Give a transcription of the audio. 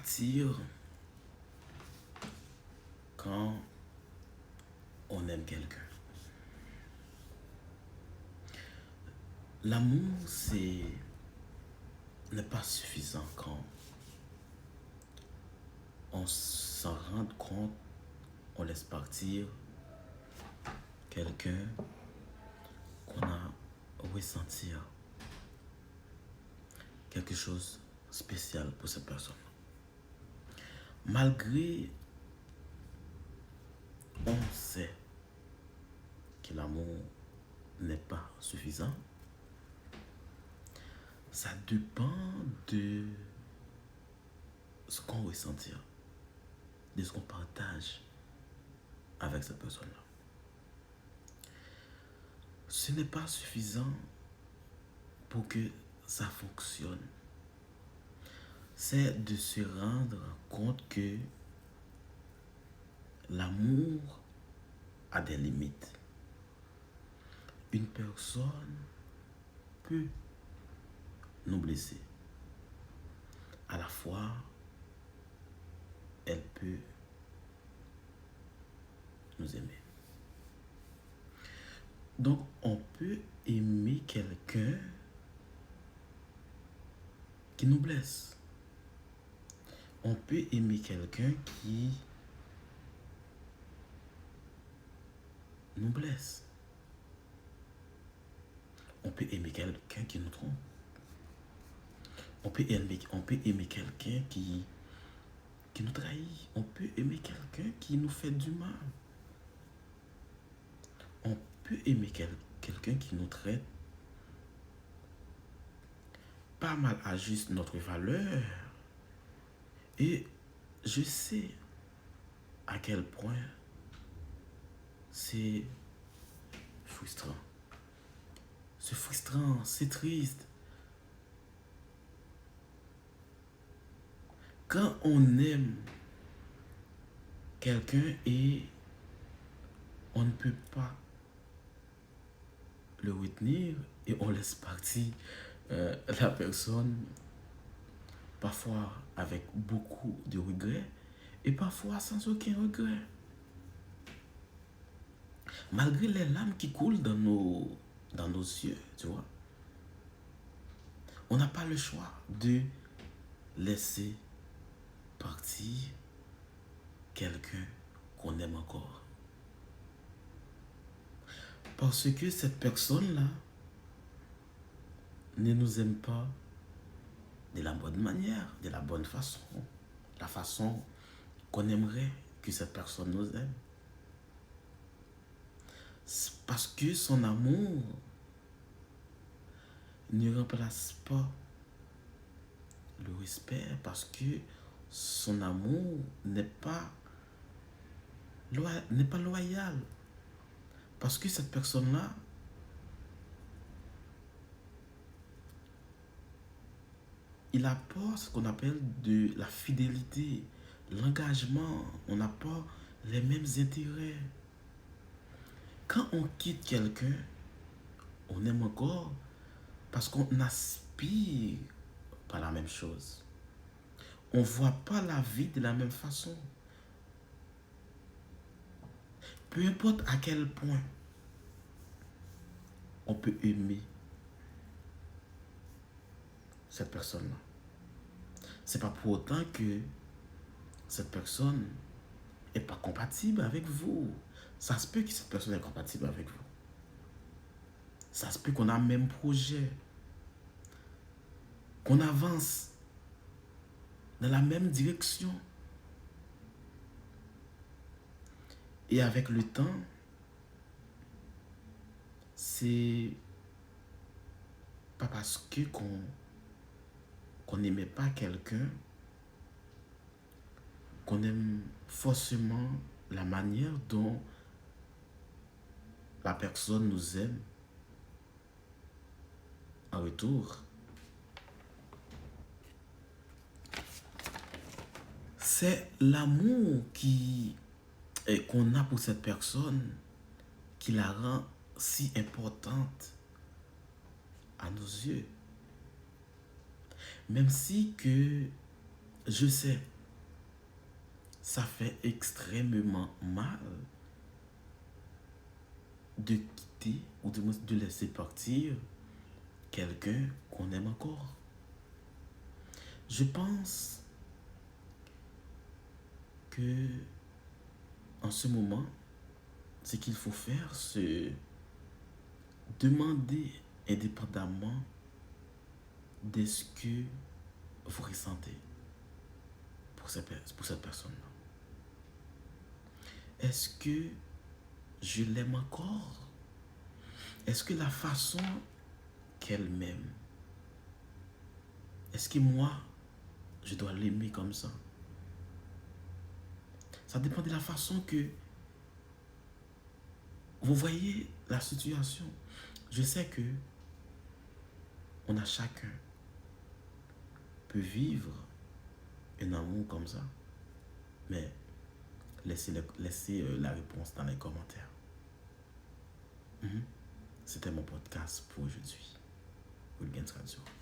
compatir quand on aime quelqu'un. L'amour, n'est pas suffisant quand on s'en rend compte, on laisse partir quelqu'un qu'on a ressenti quelque chose de spécial pour cette personne. Malgré on sait que l'amour n'est pas suffisant, ça dépend de ce qu'on ressent, de ce qu'on partage avec cette personne-là. Ce n'est pas suffisant pour que ça fonctionne. C'est de se rendre compte que l'amour a des limites. Une personne peut nous blesser. À la fois, elle peut nous aimer. Donc, on peut aimer quelqu'un qui nous blesse. On peut aimer quelqu'un qui nous blesse. On peut aimer quelqu'un qui nous trompe. On peut aimer quelqu'un qui nous trahit. On peut aimer quelqu'un qui nous fait du mal. On peut aimer quelqu'un qui nous traite pas mal à juste notre valeur. Et je sais à quel point c'est frustrant. C'est frustrant, c'est triste. Quand on aime quelqu'un et on ne peut pas le retenir et on laisse partir la personne, parfois avec beaucoup de regrets et parfois sans aucun regret. Malgré les larmes qui coulent dans nos yeux, tu vois, on n'a pas le choix de laisser partir quelqu'un qu'on aime encore. Parce que cette personne-là ne nous aime pas de la bonne manière, de la bonne façon, la façon qu'on aimerait que cette personne nous aime. C'est parce que son amour ne remplace pas le respect, parce que son amour n'est pas loyal. Parce que cette personne-là il apporte ce qu'on appelle de la fidélité, l'engagement. On n'a pas les mêmes intérêts. Quand on quitte quelqu'un, on aime encore parce qu'on aspire pas la même chose. On ne voit pas la vie de la même façon. Peu importe à quel point on peut aimer cette personne-là. C'est pas pour autant que cette personne n'est pas compatible avec vous. Ça se peut que cette personne est compatible avec vous. Ça se peut qu'on a le même projet, qu'on avance dans la même direction. Et avec le temps, c'est pas parce que qu'on n'aimait pas quelqu'un qu'on aime forcément la manière dont la personne nous aime en retour. C'est l'amour qu'on a pour cette personne qui la rend si importante à nos yeux. Même si que Je sais, ça fait extrêmement mal de quitter ou de laisser partir quelqu'un qu'on aime encore. Je pense que en ce moment, ce qu'il faut faire, c'est demander indépendamment de ce que vous ressentez pour cette personne-là. Est-ce que je l'aime encore? Est-ce que la façon qu'elle m'aime, est-ce que moi, je dois l'aimer comme ça? Ça dépend de la façon que vous voyez la situation. Je sais que on a chacun peut vivre un amour comme ça, mais laissez la réponse dans les commentaires. C'était mon podcast pour aujourd'hui. Wilgens Radio.